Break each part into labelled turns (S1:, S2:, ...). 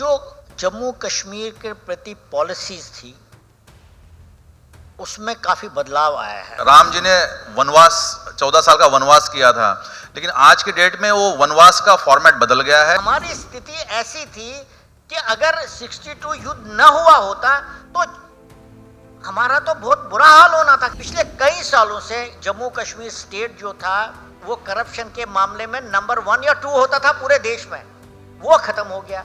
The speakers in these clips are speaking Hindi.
S1: जो जम्मू कश्मीर के प्रति पॉलिसीज थी उसमें काफी बदलाव आया है।
S2: राम जी ने वनवास 14 साल का वनवास किया था, लेकिन आज की डेट में वो वनवास का फॉर्मेट बदल गया है।
S1: हमारी स्थिति ऐसी थी कि अगर 62 युद्ध न हुआ होता तो हमारा तो बहुत बुरा हाल होना था। पिछले कई सालों से जम्मू कश्मीर स्टेट जो था वो करप्शन के मामले में नंबर 1 या 2 होता था पूरे देश में, वो खत्म हो गया।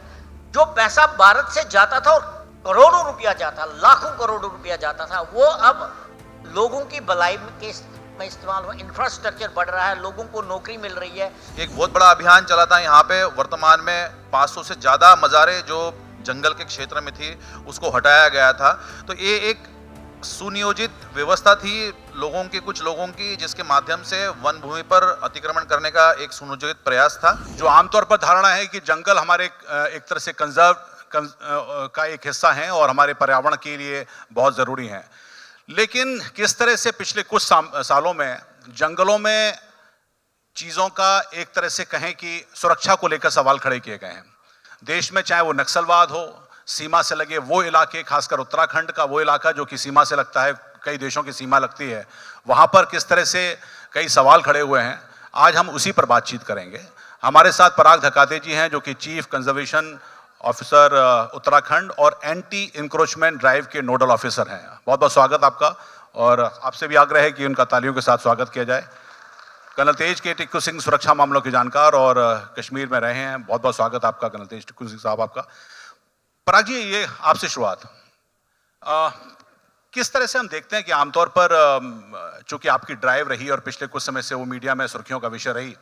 S1: जो पैसा भारत से जाता था और करोड़ों रुपया जाता, लाखों करोड़ों रुपया जाता था, वो अब लोगों की भलाई में इस्तेमाल हुआ। इंफ्रास्ट्रक्चर बढ़ रहा है, लोगों को नौकरी मिल रही है।
S2: एक बहुत बड़ा अभियान चला था यहाँ पे। वर्तमान में 500 से ज्यादा मज़ारे जो जंगल के क्षेत्र में थी उसको हटाया गया था। तो ये एक सुनियोजित व्यवस्था थी कुछ लोगों की, जिसके माध्यम से वन भूमि पर अतिक्रमण करने का एक सुनियोजित प्रयास था।
S3: जो आमतौर पर धारणा है कि जंगल हमारे एक तरह से कंजर्व का एक हिस्सा हैं और हमारे पर्यावरण के लिए बहुत ज़रूरी हैं, लेकिन किस तरह से पिछले कुछ सालों में जंगलों में चीज़ों का एक तरह से कहें कि सुरक्षा को लेकर सवाल खड़े किए गए हैं। देश में चाहे वो नक्सलवाद हो, सीमा से लगे वो इलाके, खासकर उत्तराखंड का वो इलाका जो कि सीमा से लगता है, कई देशों की सीमा लगती है, वहाँ पर किस तरह से कई सवाल खड़े हुए हैं। आज हम उसी पर बातचीत करेंगे। हमारे साथ पराग धकाते जी हैं जो कि चीफ कंजर्वेशन ऑफिसर उत्तराखंड और एंटी इंक्रोचमेंट ड्राइव के नोडल ऑफिसर हैं। बहुत बहुत स्वागत आपका, और आपसे भी आग्रह है कि उनका तालियों के साथ स्वागत किया जाए। कर्नल तेज के टिक्कू सिंह, सुरक्षा मामलों के जानकार और कश्मीर में रहे हैं। बहुत बहुत स्वागत आपका कर्नल तेज टिक्कू सिंह साहब आपका। पराग जी, ये आपसे शुरुआत, किस तरह से हम देखते हैं कि आमतौर पर चूंकि आपकी ड्राइव रही और पिछले कुछ समय से वो मीडिया में सुर्खियों का विषय रही,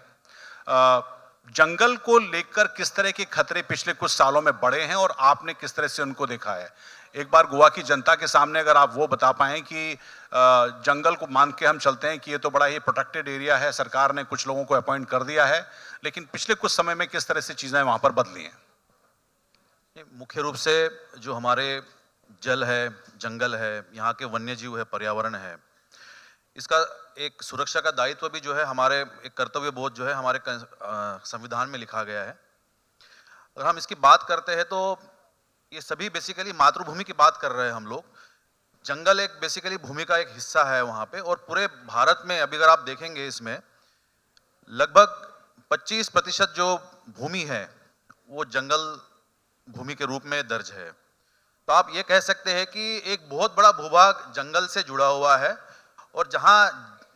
S3: जंगल को लेकर किस तरह के खतरे पिछले कुछ सालों में बढ़े हैं और आपने किस तरह से उनको देखा है? एक बार गोवा की जनता के सामने अगर आप वो बता पाएं कि जंगल को मान के हम चलते हैं कि ये तो बड़ा ही प्रोटेक्टेड एरिया है, सरकार ने कुछ लोगों को अपॉइंट कर दिया है, लेकिन पिछले कुछ समय में किस तरह से चीज़ें वहाँ पर बदली हैं?
S2: मुख्य रूप से जो हमारे जल है, जंगल है, यहाँ के वन्य जीव है, पर्यावरण है, इसका एक सुरक्षा का दायित्व भी जो है हमारे एक कर्तव्य बोध जो है हमारे संविधान में लिखा गया है। अगर हम इसकी बात करते हैं तो ये सभी बेसिकली मातृभूमि की बात कर रहे हैं हम लोग। जंगल एक बेसिकली भूमि का एक हिस्सा है वहाँ पे, और पूरे भारत में अभी अगर आप देखेंगे इसमें लगभग 25% जो भूमि है वो जंगल भूमि के रूप में दर्ज है। तो आप ये कह सकते हैं कि एक बहुत बड़ा भूभाग जंगल से जुड़ा हुआ है, और जहाँ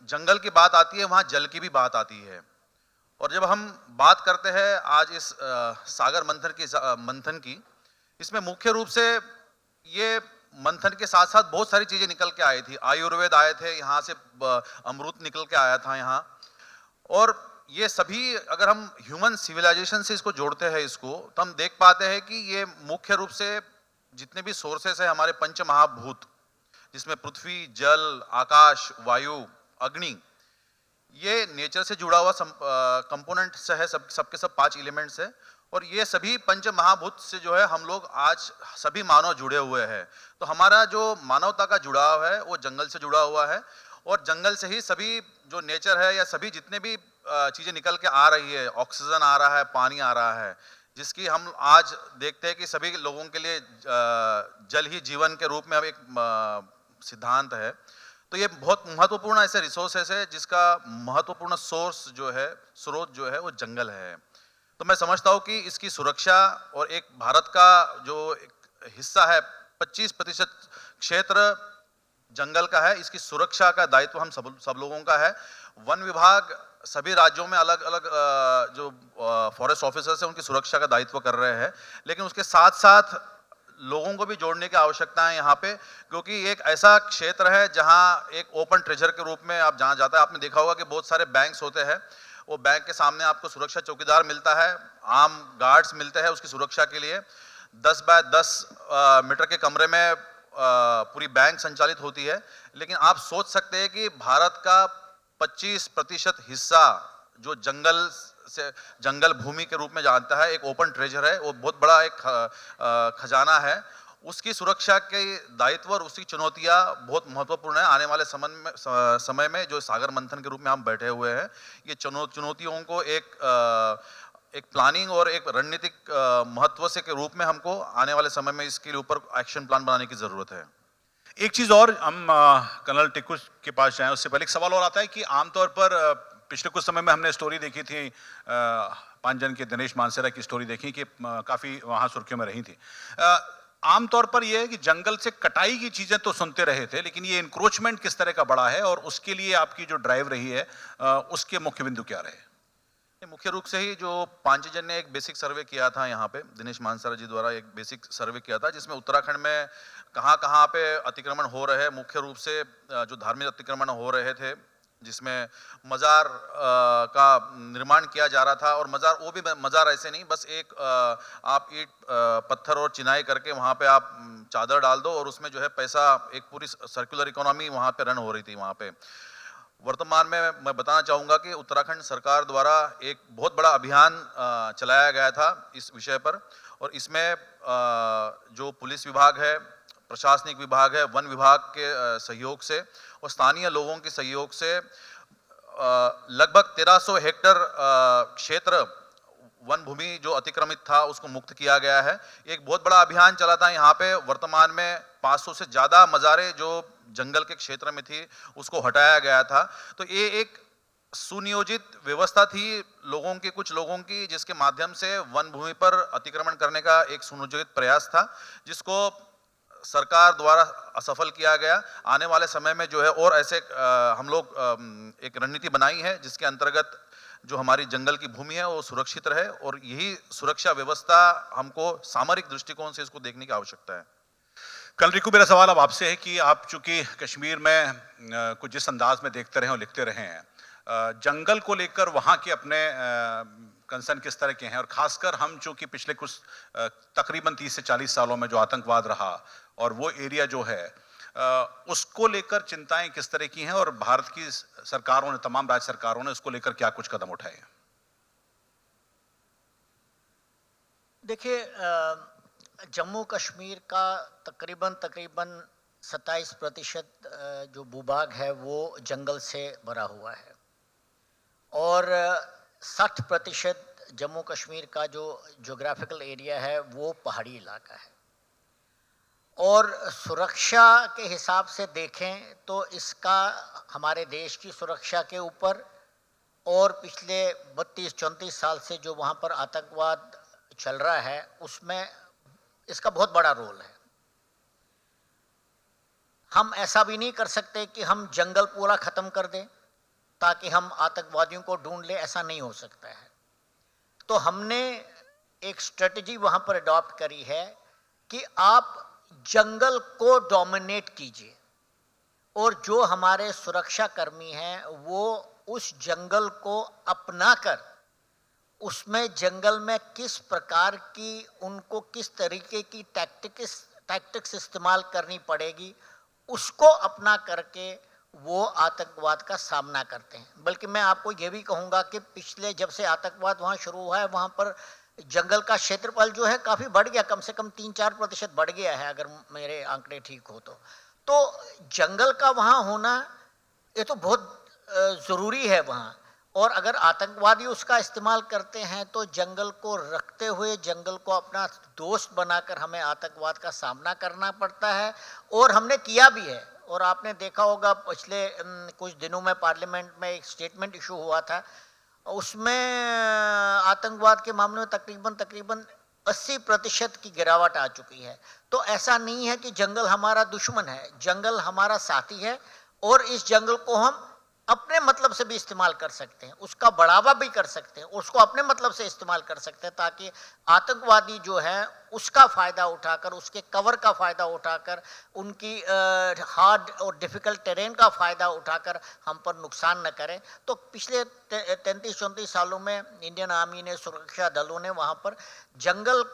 S2: जंगल की बात आती है वहाँ जल की भी बात आती है। और जब हम बात करते हैं आज इस सागर मंथन की, इसमें मुख्य रूप से ये मंथन के साथ साथ बहुत सारी चीजें निकल के आई थी। आयुर्वेद आए थे यहाँ से, अमृत निकल के आया था यहाँ, और ये सभी अगर हम ह्यूमन सिविलाइजेशन से इसको जोड़ते हैं इसको, तो हम देख पाते हैं कि ये मुख्य रूप से जितने भी सोर्सेस है हमारे पंच महाभूत, जिसमें पृथ्वी, जल, आकाश, वायु, अग्नि, ये नेचर से जुड़ा हुआ कंपोनेंट से है, सबके सब 5 एलिमेंट्स है, और ये सभी पंच महाभूत से जो है हम लोग आज सभी मानव जुड़े हुए हैं। तो हमारा जो मानवता का जुड़ाव है वो जंगल से जुड़ा हुआ है, और जंगल से ही सभी जो नेचर है या सभी जितने भी चीजें निकल के आ रही है, ऑक्सीजन आ रहा है, पानी आ रहा है, जिसकी हम आज देखते हैं कि सभी लोगों के लिए जल ही जीवन के रूप में अब एक सिद्धांत है। तो ये बहुत महत्वपूर्ण ऐसे रिसोर्सेस है जिसका महत्वपूर्ण सोर्स जो है, स्रोत जो है वो जंगल है। तो मैं समझता हूँ कि इसकी सुरक्षा, और एक भारत का जो एक हिस्सा है 25% क्षेत्र जंगल का है, इसकी सुरक्षा का दायित्व हम सब लोगों का है। वन विभाग सभी राज्यों में अलग अलग जो फॉरेस्ट ऑफिसर्स हैं उनकी सुरक्षा का दायित्व कर रहे हैं, लेकिन उसके साथ साथ लोगों को भी जोड़ने की आवश्यकता है यहाँ पे, क्योंकि एक ऐसा क्षेत्र है जहाँ एक ओपन ट्रेजर के रूप में आप जहाँ जाता है, आपने देखा होगा कि बहुत सारे बैंक्स होते हैं, वो बैंक के सामने आपको सुरक्षा चौकीदार मिलता है, आर्म गार्ड्स मिलते हैं उसकी सुरक्षा के लिए। 10 बाय 10 मीटर के कमरे में पूरी बैंक संचालित होती है, लेकिन आप सोच सकते हैं कि भारत का 25% हिस्सा जो जंगल भूमि के रूप में जानता है, एक ओपन ट्रेजर है, वो बहुत बड़ा एक खजाना है, उसकी सुरक्षा के दायित्व और उसकी चुनौतियां बहुत महत्वपूर्ण है। आने वाले समय में जो सागर मंथन के रूप में हम बैठे हुए हैं, ये चुनौतियों को एक एक प्लानिंग और एक रणनीतिक महत्व से के रूप में हमको आने वाले समय में इसके ऊपर एक्शन प्लान बनाने की जरूरत है।
S3: एक चीज और, हम कर्नल टिक्कू के पास जाएं उससे पहले एक सवाल और आता है कि आमतौर पर पिछले कुछ समय में हमने स्टोरी देखी थी, पांचजन के दिनेश मानसेरा की स्टोरी देखी कि काफी वहां सुर्खियों में रही थी। आमतौर पर यह है कि जंगल से कटाई की चीजें तो सुनते रहे थे, लेकिन ये इंक्रोचमेंट किस तरह का बढ़ा है और उसके लिए आपकी जो ड्राइव रही है उसके मुख्य बिंदु क्या रहे?
S2: मुख्य रूप से ही जो पांचजन ने एक बेसिक सर्वे किया था, यहाँ पे दिनेश मानसरा जी द्वारा एक बेसिक सर्वे किया था, जिसमें उत्तराखंड में कहाँ कहाँ पे अतिक्रमण हो रहे हैं, मुख्य रूप से जो धार्मिक अतिक्रमण हो रहे थे, जिसमें मजार का निर्माण किया जा रहा था। और मजार, वो भी मजार ऐसे नहीं, बस एक आप ईंट पत्थर और चिनाई करके वहाँ पे आप चादर डाल दो और उसमें जो है पैसा, एक पूरी सर्कुलर इकोनॉमी वहाँ पे रन हो रही थी। वहाँ पे वर्तमान में मैं बताना चाहूँगा कि उत्तराखंड सरकार द्वारा एक बहुत बड़ा अभियान चलाया गया था इस विषय पर, और इसमें जो पुलिस विभाग है, प्रशासनिक विभाग है, वन विभाग के सहयोग से और स्थानीय लोगों के सहयोग से लगभग 1300 हेक्टेयर क्षेत्र वन भूमि जो अतिक्रमित था उसको मुक्त किया गया है। एक बहुत बड़ा अभियान चला था यहाँ पे। वर्तमान में 500 से ज़्यादा मज़ारें जो जंगल के क्षेत्र में थी उसको हटाया गया था। तो ये एक सुनियोजित व्यवस्था थी कुछ लोगों की, जिसके माध्यम से वन भूमि पर अतिक्रमण करने का एक सुनियोजित प्रयास था, जिसको सरकार द्वारा असफल किया गया। आने वाले समय में जो है और ऐसे हम लोग एक रणनीति बनाई है जिसके अंतर्गत जो हमारी जंगल की भूमि है वो सुरक्षित रहे, और यही सुरक्षा व्यवस्था हमको सामरिक दृष्टिकोण से इसको देखने की आवश्यकता है।
S3: कर्नल टिक्कू, मेरा सवाल अब आपसे है कि आप चूंकि कश्मीर में कुछ जिस अंदाज में देखते रहे और लिखते रहे हैं, जंगल को लेकर वहाँ के अपने कंसर्न किस तरह के हैं, और खासकर हम चूंकि पिछले कुछ तकरीबन 30 से 40 सालों में जो आतंकवाद रहा और वो एरिया जो है उसको लेकर चिंताएं किस तरह की हैं, और भारत की सरकारों ने, तमाम राज्य सरकारों ने उसको लेकर क्या कुछ कदम उठाए हैं?
S1: देखिए, जम्मू कश्मीर का तकरीबन 27% जो भूभाग है वो जंगल से भरा हुआ है, और 60% जम्मू कश्मीर का जो ज्योग्राफिकल एरिया है वो पहाड़ी इलाका है। और सुरक्षा के हिसाब से देखें तो इसका हमारे देश की सुरक्षा के ऊपर और पिछले 32-34 साल से जो वहाँ पर आतंकवाद चल रहा है उसमें इसका बहुत बड़ा रोल है। हम ऐसा भी नहीं कर सकते कि हम जंगल पूरा ख़त्म कर दें ताकि हम आतंकवादियों को ढूंढ लें, ऐसा नहीं हो सकता है। तो हमने एक स्ट्रेटजी वहाँ पर अडॉप्ट करी है कि आप जंगल को डोमिनेट कीजिए, और जो हमारे सुरक्षा कर्मी हैं वो उस जंगल को अपनाकर उसमें जंगल में किस प्रकार की उनको किस तरीके की टैक्टिक्स इस्तेमाल करनी पड़ेगी उसको अपना करके वो आतंकवाद का सामना करते हैं। बल्कि मैं आपको ये भी कहूँगा कि पिछले जब से आतंकवाद वहाँ शुरू हुआ है वहाँ पर जंगल का क्षेत्रफल जो है काफ़ी बढ़ गया, कम से कम 3-4% बढ़ गया है अगर मेरे आंकड़े ठीक हो तो जंगल का वहाँ होना ये तो बहुत ज़रूरी है वहाँ। और अगर आतंकवादी उसका इस्तेमाल करते हैं तो जंगल को रखते हुए जंगल को अपना दोस्त बनाकर हमें आतंकवाद का सामना करना पड़ता है, और हमने किया भी है। और आपने देखा होगा पिछले कुछ दिनों में पार्लियामेंट में एक स्टेटमेंट इशू हुआ था, उसमें आतंकवाद के मामले में तकरीबन 80% की गिरावट आ चुकी है। तो ऐसा नहीं है कि जंगल हमारा दुश्मन है, जंगल हमारा साथी है, और इस जंगल को हम अपने मतलब से भी इस्तेमाल कर सकते हैं, उसका बढ़ावा भी कर सकते हैं, उसको अपने मतलब से इस्तेमाल कर सकते हैं ताकि आतंकवादी जो है उसका फ़ायदा उठाकर, उसके कवर का फ़ायदा उठाकर, उनकी हार्ड और डिफ़िकल्ट टेरेन का फ़ायदा उठाकर हम पर नुकसान न करें। तो पिछले 33-34 सालों में इंडियन आर्मी ने, सुरक्षा दलों ने वहाँ पर जंगल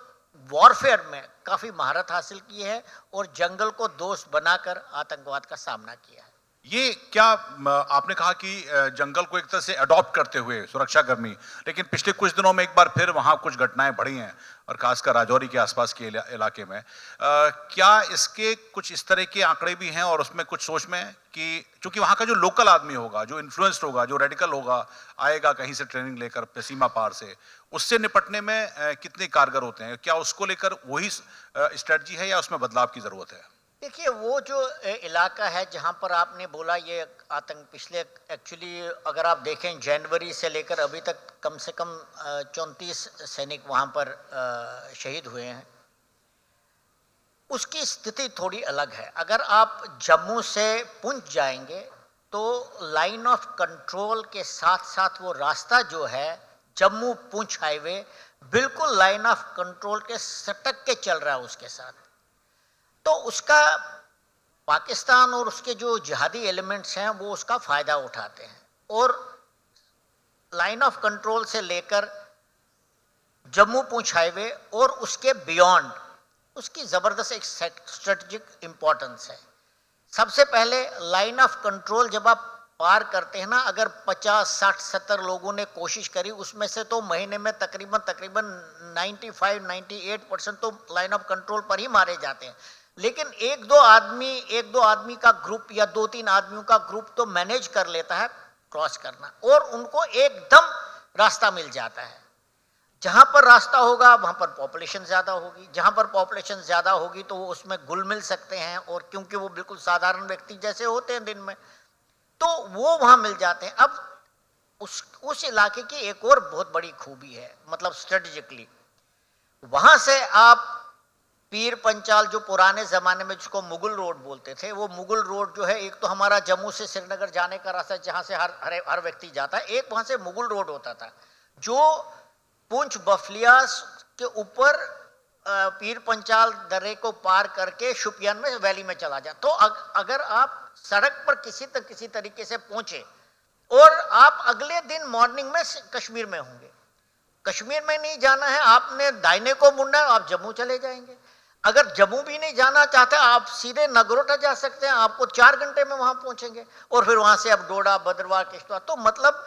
S1: वॉरफेयर में काफ़ी महारत हासिल की है और जंगल को दोस्त बनाकर आतंकवाद का सामना किया है।
S3: ये क्या आपने कहा कि जंगल को एक तरह से अडॉप्ट करते हुए सुरक्षाकर्मी, लेकिन पिछले कुछ दिनों में एक बार फिर वहां कुछ घटनाएं बढ़ी हैं और खासकर राजौरी के आसपास के इलाके में, क्या इसके कुछ इस तरह के आंकड़े भी हैं और उसमें कुछ सोच में है कि चूंकि वहां का जो लोकल आदमी होगा, जो इन्फ्लुएंस्ड होगा, जो रेडिकल होगा, आएगा कहीं से ट्रेनिंग लेकर सीमा पार से, उससे निपटने में कितने कारगर होते हैं? क्या उसको लेकर वही स्ट्रेटजी है या उसमें बदलाव की जरूरत है?
S1: देखिए, वो जो इलाका है जहाँ पर आपने बोला ये आतंक, पिछले एक्चुअली अगर आप देखें जनवरी से लेकर अभी तक कम से कम 34 सैनिक वहाँ पर शहीद हुए हैं। उसकी स्थिति थोड़ी अलग है। अगर आप जम्मू से पुंछ जाएंगे तो लाइन ऑफ कंट्रोल के साथ साथ वो रास्ता जो है जम्मू पुंछ हाईवे बिल्कुल लाइन ऑफ कंट्रोल के सटक के चल रहा है उसके साथ। तो उसका पाकिस्तान और उसके जो जिहादी एलिमेंट्स हैं वो उसका फ़ायदा उठाते हैं और लाइन ऑफ कंट्रोल से लेकर जम्मू पुंछ हाईवे और उसके बियॉन्ड उसकी ज़बरदस्त एक स्ट्रेटजिक इम्पोर्टेंस है। सबसे पहले लाइन ऑफ कंट्रोल जब आप पार करते हैं ना, अगर 50, 60, 70 लोगों ने कोशिश करी, उसमें से तो महीने में तकरीबन 95-98% तो लाइन ऑफ कंट्रोल पर ही मारे जाते हैं। लेकिन एक दो आदमी का ग्रुप या 2-3 आदमियों का ग्रुप तो मैनेज कर लेता है क्रॉस करना और उनको एकदम रास्ता मिल जाता है। जहां पर रास्ता होगा वहां पर पॉपुलेशन ज्यादा होगी, जहां पर पॉपुलेशन ज्यादा होगी तो वो उसमें घुल मिल सकते हैं और क्योंकि वो बिल्कुल साधारण व्यक्ति जैसे होते हैं दिन में, तो वो वहां मिल जाते हैं। अब उस इलाके की एक और बहुत बड़ी खूबी है, मतलब स्ट्रेटेजिकली वहां से आप पीर पंचाल, जो पुराने जमाने में जिसको मुगल रोड बोलते थे, वो मुगल रोड जो है, एक तो हमारा जम्मू से श्रीनगर जाने का रास्ता जहां से हर व्यक्ति जाता है, एक वहां से मुगल रोड होता था जो पुंछ बफलियास के ऊपर पीर पंचाल दर्रे को पार करके शुपियान में वैली में चला जाए। तो अगर आप सड़क पर किसी तरीके से पहुंचे और आप अगले दिन मॉर्निंग में कश्मीर में होंगे, कश्मीर में नहीं जाना है, आपने दाहिने को मुड़ना है, आप जम्मू चले जाएंगे। अगर जम्मू भी नहीं जाना चाहते आप सीधे नगरोटा जा सकते हैं, आपको 4 घंटे में वहां पहुंचेंगे और फिर वहां से अब डोडा, भद्रवाह, किश्तवाड़। तो मतलब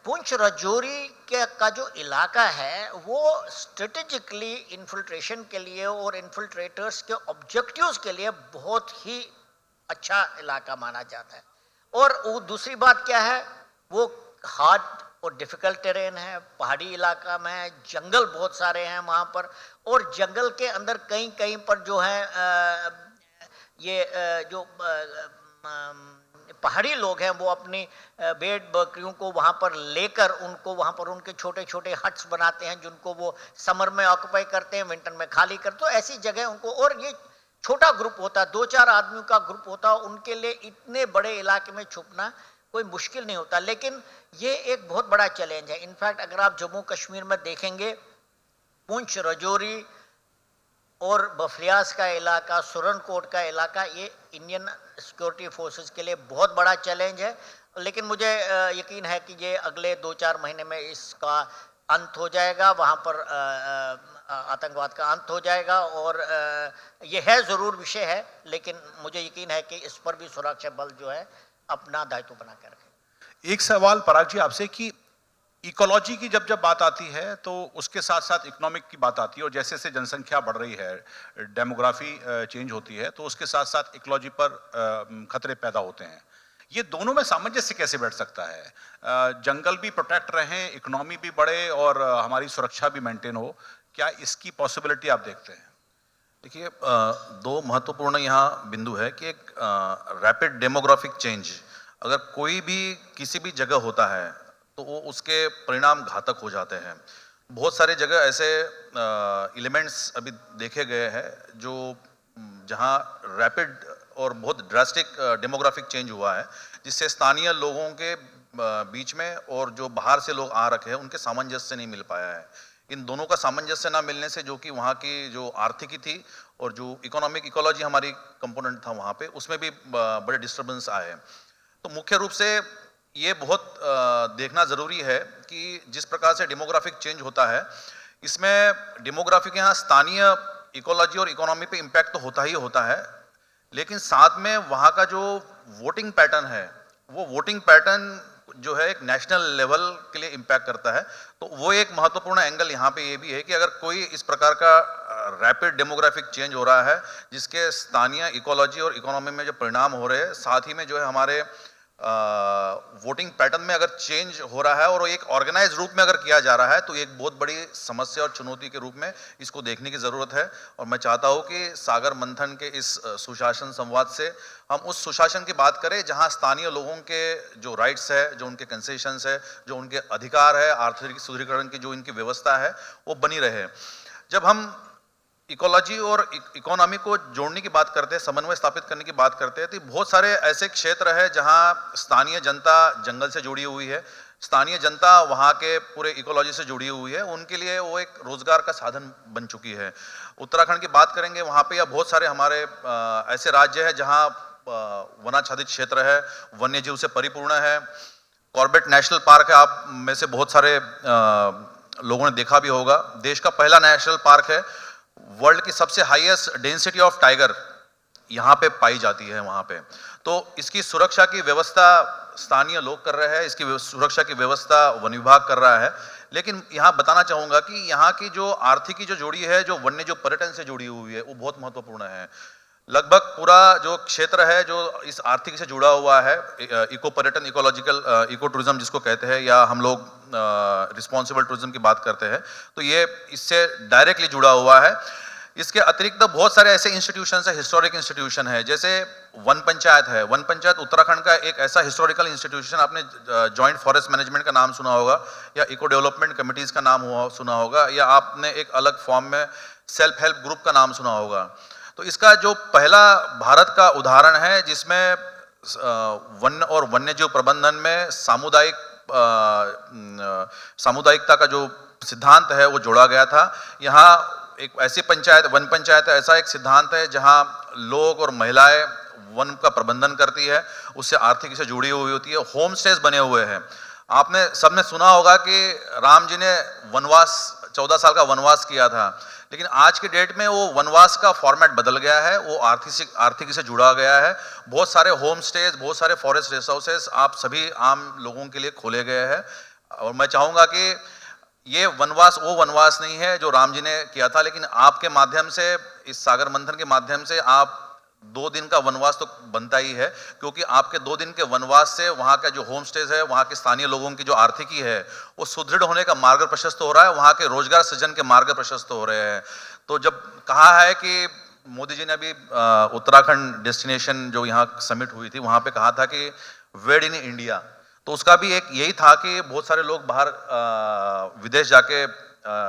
S1: पुंछ राजौरी का जो इलाका है वो स्ट्रेटेजिकली इन्फिल्ट्रेशन के लिए और इन्फिल्ट्रेटर्स के ऑब्जेक्टिव्स के लिए बहुत ही अच्छा इलाका माना जाता है। और वो दूसरी बात क्या है, वो हार्ड और डिफिकल्ट टेरेन है, पहाड़ी इलाका में है, जंगल बहुत सारे हैं वहाँ पर, और जंगल के अंदर कहीं पर जो है जो पहाड़ी लोग हैं वो अपनी भेड़ बकरियों को वहाँ पर लेकर उनको वहाँ पर उनके छोटे छोटे हट्स बनाते हैं जिनको वो समर में ऑक्यूपाई करते हैं, विंटर में खाली करते। तो ऐसी जगह उनको, और ये छोटा ग्रुप होता है, 2-4 आदमियों का ग्रुप होता है, उनके लिए इतने बड़े इलाके में छुपना कोई मुश्किल नहीं होता। लेकिन ये एक बहुत बड़ा चैलेंज है। इनफैक्ट अगर आप जम्मू कश्मीर में देखेंगे, पुंछ, राजौरी और बफलियास का इलाका, सुरनकोट का इलाका, ये इंडियन सिक्योरिटी फोर्सेस के लिए बहुत बड़ा चैलेंज है। लेकिन मुझे यकीन है कि ये अगले 2-4 महीने में इसका अंत हो जाएगा, वहाँ पर आतंकवाद का अंत हो जाएगा। और ये है ज़रूर विषय है, लेकिन मुझे यकीन है कि इस पर भी सुरक्षा बल जो है अपना दायित्व बना कर रखे।
S3: एक सवाल पराग जी आपसे कि इकोलॉजी की जब बात आती है तो उसके साथ साथ इकोनॉमिक की बात आती है, और जैसे जैसे जनसंख्या बढ़ रही है, डेमोग्राफी चेंज होती है, तो उसके साथ साथ इकोलॉजी पर खतरे पैदा होते हैं। ये दोनों में सामंजस्य कैसे बैठ सकता है? जंगल भी प्रोटेक्ट रहें, इकोनॉमी भी बढ़े और हमारी सुरक्षा भी मेंटेन हो, क्या इसकी पॉसिबिलिटी आप देखते हैं?
S2: देखिए, 2 महत्वपूर्ण यहाँ बिंदु है कि एक रैपिड डेमोग्राफिक चेंज अगर कोई भी किसी भी जगह होता है तो वो उसके परिणाम घातक हो जाते हैं। बहुत सारे जगह ऐसे एलिमेंट्स अभी देखे गए हैं जो जहाँ रैपिड और बहुत ड्रास्टिक डेमोग्राफिक चेंज हुआ है, जिससे स्थानीय लोगों के बीच में और जो बाहर से लोग आ रखे हैं उनके सामंजस्य नहीं मिल पाया है। इन दोनों का सामंजस्य ना मिलने से जो कि वहाँ की जो आर्थिकी थी और जो इकोनॉमिक इकोलॉजी हमारी कंपोनेंट था वहाँ पे, उसमें भी बड़े डिस्टर्बेंस आए हैं। तो मुख्य रूप से ये बहुत देखना ज़रूरी है कि जिस प्रकार से डेमोग्राफिक चेंज होता है, इसमें डेमोग्राफी के यहाँ स्थानीय इकोलॉजी और इकोनॉमी पे इम्पैक्ट तो होता ही होता है, लेकिन साथ में वहाँ का जो वोटिंग पैटर्न है, वो वोटिंग पैटर्न जो है एक नेशनल लेवल के लिए इम्पैक्ट करता है। तो वो एक महत्वपूर्ण एंगल यहाँ पे ये भी है कि अगर कोई इस प्रकार का रैपिड डेमोग्राफिक चेंज हो रहा है जिसके स्थानीय इकोलॉजी और इकोनॉमी में जो परिणाम हो रहे हैं, साथ ही में जो है हमारे वोटिंग पैटर्न में अगर चेंज हो रहा है और एक ऑर्गेनाइज रूप में अगर किया जा रहा है, तो एक बहुत बड़ी समस्या और चुनौती के रूप में इसको देखने की ज़रूरत है। और मैं चाहता हूँ कि सागर मंथन के इस सुशासन संवाद से हम उस सुशासन की बात करें जहाँ स्थानीय लोगों के जो राइट्स है, जो उनके कंसेशंस है, जो उनके अधिकार है, आर्थिक सुदृढ़ीकरण की जो इनकी व्यवस्था है, वो बनी रहे। जब हम इकोलॉजी और इकोनॉमी को जोड़ने की बात करते हैं, समन्वय स्थापित करने की बात करते हैं, तो बहुत सारे ऐसे क्षेत्र है जहां स्थानीय जनता जंगल से जुड़ी हुई है, स्थानीय जनता वहां के पूरे इकोलॉजी से जुड़ी हुई है, उनके लिए वो एक रोजगार का साधन बन चुकी है। उत्तराखंड की बात करेंगे, वहां पे या बहुत सारे हमारे ऐसे राज्य है जहां वनाच्छादित क्षेत्र है, वन्य जीव से परिपूर्ण है। कॉर्बेट नेशनल पार्क है, आप में से बहुत सारे लोगों ने देखा भी होगा, देश का पहला नेशनल पार्क है। वर्ल्ड की सबसे हाईएस्ट डेंसिटी ऑफ टाइगर यहाँ पे पाई जाती है वहाँ पे। तो इसकी सुरक्षा की व्यवस्था स्थानीय लोग कर रहे हैं, इसकी सुरक्षा की व्यवस्था वन विभाग कर रहा है। लेकिन यहाँ बताना चाहूँगा कि यहाँ की जो आर्थिकी जो जुड़ी है, जो वन्य जो पर्यटन से जुड़ी हुई है, वो बहुत महत्वपूर्ण है। लगभग पूरा जो क्षेत्र है जो इस आर्थिक से जुड़ा हुआ है, इको पर्यटन, इकोलॉजिकल इको टूरिज्म जिसको कहते हैं, या हम लोग रिस्पॉन्सिबल टूरिज्म की बात करते हैं, तो ये इससे डायरेक्टली जुड़ा हुआ है। इसके अतिरिक्त बहुत सारे ऐसे इंस्टीट्यूशन है, हिस्टोरिक इंस्टीट्यूशन है, जैसे वन पंचायत है। वन पंचायत उत्तराखंड का एक ऐसा हिस्टोरिकल इंस्टीट्यूशन, आपने जॉइंट फॉरेस्ट मैनेजमेंट का नाम सुना होगा, या इको डेवलपमेंट कमिटीज का नाम सुना होगा, या आपने एक अलग फॉर्म में सेल्फ हेल्प ग्रुप का नाम सुना होगा। तो इसका जो पहला भारत का उदाहरण है जिसमें वन और वन्यजीव प्रबंधन में सामुदायिकता का जो सिद्धांत है वो जोड़ा गया था। यहाँ एक ऐसी पंचायत, वन पंचायत ऐसा एक सिद्धांत है जहाँ लोग और महिलाएं वन का प्रबंधन करती है, उससे आर्थिक से जुड़ी हुई होती है। होम स्टेज बने हुए हैं। आपने सबने सुना होगा कि राम जी ने वनवास 14 साल का वनवास किया था, लेकिन आज के डेट में वो वनवास का फॉर्मेट बदल गया है, वो आर्थिक से जुड़ा गया है। बहुत सारे होम स्टेज, बहुत सारे फॉरेस्ट रेस्ट हाउसेस आप सभी आम लोगों के लिए खोले गए हैं। और मैं चाहूँगा कि ये वनवास वो वनवास नहीं है जो राम जी ने किया था, लेकिन आपके माध्यम से, इस सागर मंथन के माध्यम से आप 2 दिन का वनवास तो बनता ही है, क्योंकि आपके 2 दिन के वनवास से वहाँ का जो होम स्टेज है, वहाँ के स्थानीय लोगों की जो आर्थिकी है वो सुदृढ़ होने का मार्ग प्रशस्त हो रहा है, वहाँ के रोजगार सृजन के मार्ग प्रशस्त हो रहे हैं। तो जब कहा है कि मोदी जी ने अभी उत्तराखंड डेस्टिनेशन जो यहाँ समिट हुई थी, वहाँ पे कहा था कि वेड इन इंडिया, तो उसका भी एक यही था कि बहुत सारे लोग बाहर विदेश जाके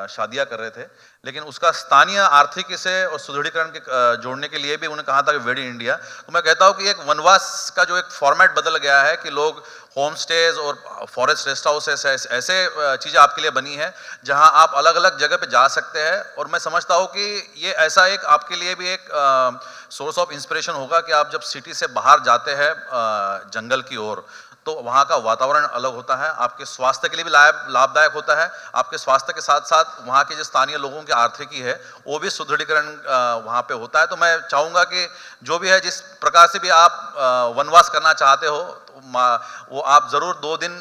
S2: शादियां कर रहे थे, लेकिन उसका स्थानीय आर्थिक से और सुदृढ़ीकरण के जोड़ने के लिए भी उन्होंने कहा था कि वेड इन इंडिया। तो मैं कहता हूं कि एक वनवास का जो एक फॉर्मेट बदल गया है कि लोग होम स्टेज और फॉरेस्ट रेस्ट हाउस ऐसे चीज़ें आपके लिए बनी है जहां आप अलग अलग जगह पे जा सकते हैं। और मैं समझता हूं कि ये ऐसा एक आपके लिए भी एक सोर्स ऑफ इंस्पिरेशन होगा कि आप जब सिटी से बाहर जाते हैं जंगल की ओर, तो वहाँ का वातावरण अलग होता है, आपके स्वास्थ्य के लिए भी लाभदायक होता है। आपके स्वास्थ्य के साथ साथ वहाँ के जो स्थानीय लोगों की आर्थिकी है वो भी सुदृढ़ीकरण वहाँ पे होता है। तो मैं चाहूँगा कि जो भी है, जिस प्रकार से भी आप वनवास करना चाहते हो, तो वो आप ज़रूर 2 दिन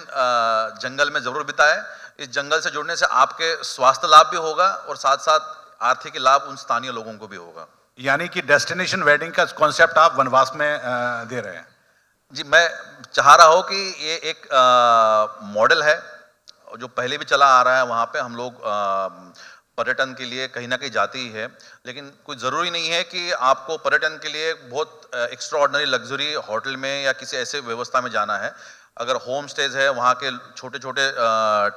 S2: जंगल में ज़रूर बिताएं। इस जंगल से जुड़ने से आपके स्वास्थ्य लाभ भी होगा और साथ साथ आर्थिक लाभ उन स्थानीय लोगों को भी होगा।
S3: यानी कि डेस्टिनेशन वेडिंग का कॉन्सेप्ट आप वनवास में दे रहे हैं।
S2: जी, मैं चाह रहा हूँ कि ये एक मॉडल है जो पहले भी चला आ रहा है। वहाँ पे हम लोग पर्यटन के लिए कहीं ना कहीं जाते ही है, लेकिन कोई ज़रूरी नहीं है कि आपको पर्यटन के लिए बहुत एक्स्ट्राऑर्डिनरी लग्जरी होटल में या किसी ऐसे व्यवस्था में जाना है। अगर होम स्टेज है, वहाँ के छोटे छोटे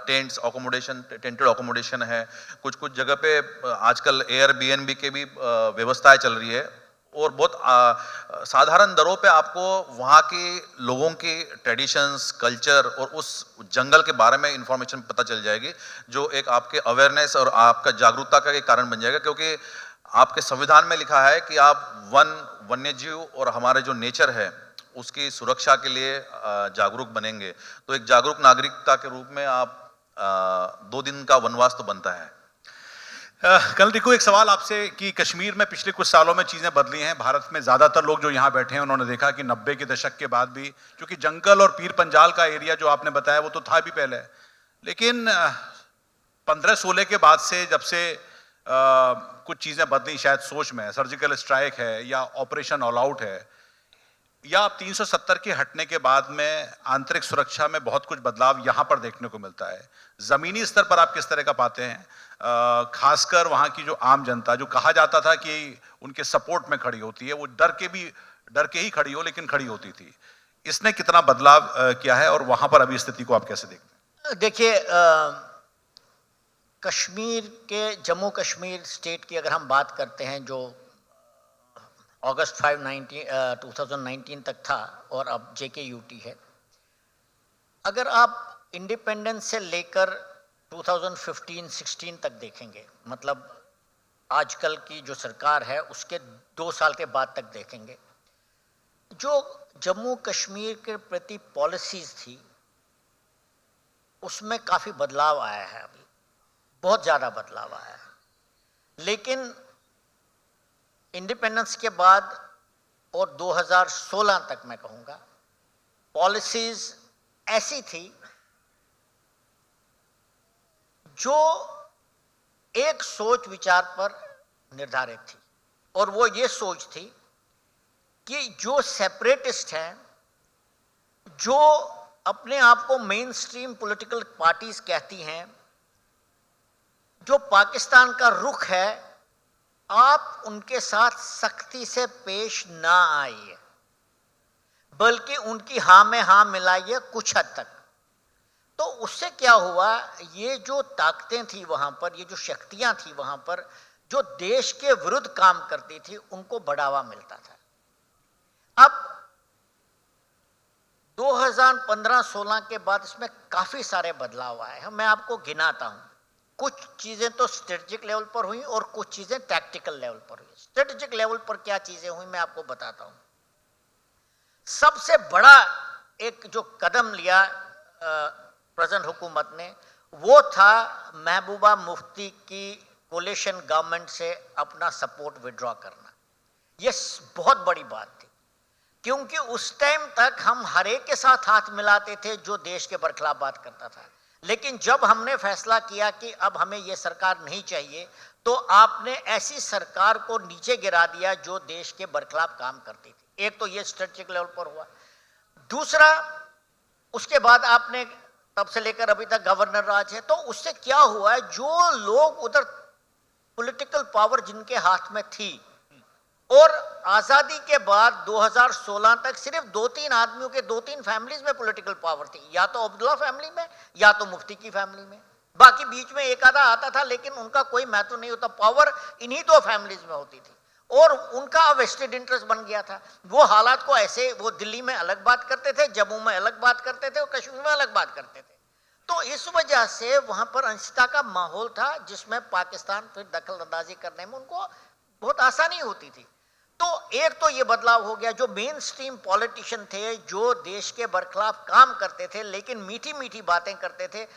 S2: टेंटेड अकोमोडेशन है, कुछ जगह पे आजकल एयरबीएनबी के भी व्यवस्थाएं चल रही है, और बहुत साधारण दरों पे आपको वहाँ की लोगों की ट्रेडिशंस, कल्चर और उस जंगल के बारे में इंफॉर्मेशन पता चल जाएगी, जो एक आपके अवेयरनेस और आपका जागरूकता का एक कारण बन जाएगा। क्योंकि आपके संविधान में लिखा है कि आप वन्यजीव और हमारे जो नेचर है उसकी सुरक्षा के लिए जागरूक बनेंगे। तो एक जागरूक नागरिकता के रूप में आप 2 दिन का वनवास तो बनता है।
S3: कल रिको, एक सवाल आपसे कि कश्मीर में पिछले कुछ सालों में चीज़ें बदली हैं। भारत में ज़्यादातर लोग जो यहाँ बैठे हैं उन्होंने देखा कि 90 के दशक के बाद भी, क्योंकि जंगल और पीर पंजाल का एरिया जो आपने बताया वो तो था भी पहले, लेकिन 15-16 के बाद से जब से कुछ चीज़ें बदली, शायद सोच में, सर्जिकल स्ट्राइक है या ऑपरेशन ऑल आउट है, या 370 के हटने के बाद में आंतरिक सुरक्षा में बहुत कुछ बदलाव यहाँ पर देखने को मिलता है। ज़मीनी स्तर पर आप किस तरह का पाते हैं, खासकर वहाँ की जो आम जनता, जो कहा जाता था कि उनके सपोर्ट में खड़ी होती है, वो डर के ही खड़ी हो, लेकिन खड़ी होती थी। इसने कितना बदलाव किया है और वहाँ पर अभी स्थिति को आप कैसे देखते हैं?
S1: देखिए, कश्मीर के, जम्मू कश्मीर स्टेट की अगर हम बात करते हैं, जो अगस्त 2019 तक था और अब JKUT है, अगर आप इंडिपेंडेंस से लेकर 2015-16 तक देखेंगे, मतलब आजकल की जो सरकार है उसके 2 साल के बाद तक देखेंगे, जो जम्मू कश्मीर के प्रति पॉलिसीज थी उसमें काफ़ी बदलाव आया है। अभी बहुत ज़्यादा बदलाव आया है, लेकिन इंडिपेंडेंस के बाद और 2016 तक मैं कहूँगा पॉलिसीज ऐसी थी जो एक सोच विचार पर निर्धारित थी, और वो ये सोच थी कि जो सेपरेटिस्ट हैं, जो अपने आप को मेन स्ट्रीम पॉलिटिकल पार्टीज कहती हैं, जो पाकिस्तान का रुख है, आप उनके साथ सख्ती से पेश ना आइए, बल्कि उनकी हाँ में हाँ मिलाइए कुछ हद तक। तो उससे क्या हुआ, ये जो ताकतें थी वहाँ पर, ये जो शक्तियाँ थी वहाँ पर, जो देश के विरुद्ध काम करती थी, उनको बढ़ावा मिलता था। अब 2015-16 के बाद इसमें काफ़ी सारे बदलाव आए हैं। मैं आपको गिनाता हूँ। कुछ चीज़ें तो स्ट्रेटेजिक लेवल पर हुई और कुछ चीज़ें टैक्टिकल लेवल पर हुई। स्ट्रेटेजिक लेवल पर क्या चीज़ें हुई मैं आपको बताता हूँ। सबसे बड़ा एक जो कदम लिया प्रेजेंट हुकूमत ने, वो था महबूबा मुफ्ती की कोलिशन गवर्नमेंट से अपना सपोर्ट विड्रॉ करना। ये बहुत बड़ी बात थी, क्योंकि उस टाइम तक हम हर एक के साथ हाथ मिलाते थे जो देश के बरखिलाफ बात करता था, लेकिन जब हमने फैसला किया कि अब हमें ये सरकार नहीं चाहिए, तो आपने ऐसी सरकार को नीचे गिरा दिया जो देश के बरखिलाफ काम करती थी। एक तो ये स्ट्रेटेजिक लेवल पर हुआ। दूसरा, उसके बाद आपने तब से लेकर अभी तक गवर्नर राज है, तो उससे क्या हुआ है, जो लोग उधर पॉलिटिकल पावर जिनके हाथ में थी, और आज़ादी के बाद 2016 तक सिर्फ 2-3 आदमियों के 2-3 फैमिलीज में पॉलिटिकल पावर थी, या तो अब्दुल्ला फैमिली में या तो मुफ्ती की फैमिली में। बाकी बीच में एक आधा आता था, लेकिन उनका कोई महत्व नहीं होता। पावर इन्हीं 2 फैमिलीज में होती थी, और उनका वेस्टेड इंटरेस्ट बन गया था। वो हालात को ऐसे, वो दिल्ली में अलग बात करते थे, जम्मू में अलग बात करते थे, और कश्मीर में अलग बात करते थे। तो इस वजह से वहां पर अनिश्चितता का माहौल था, जिसमें पाकिस्तान फिर दखल अंदाजी करने में उनको बहुत आसानी होती थी। तो एक तो ये बदलाव हो गया, जो मेन स्ट्रीम पॉलिटिशियन थे, जो देश के बरखिलाफ काम करते थे लेकिन मीठी मीठी बातें करते थे,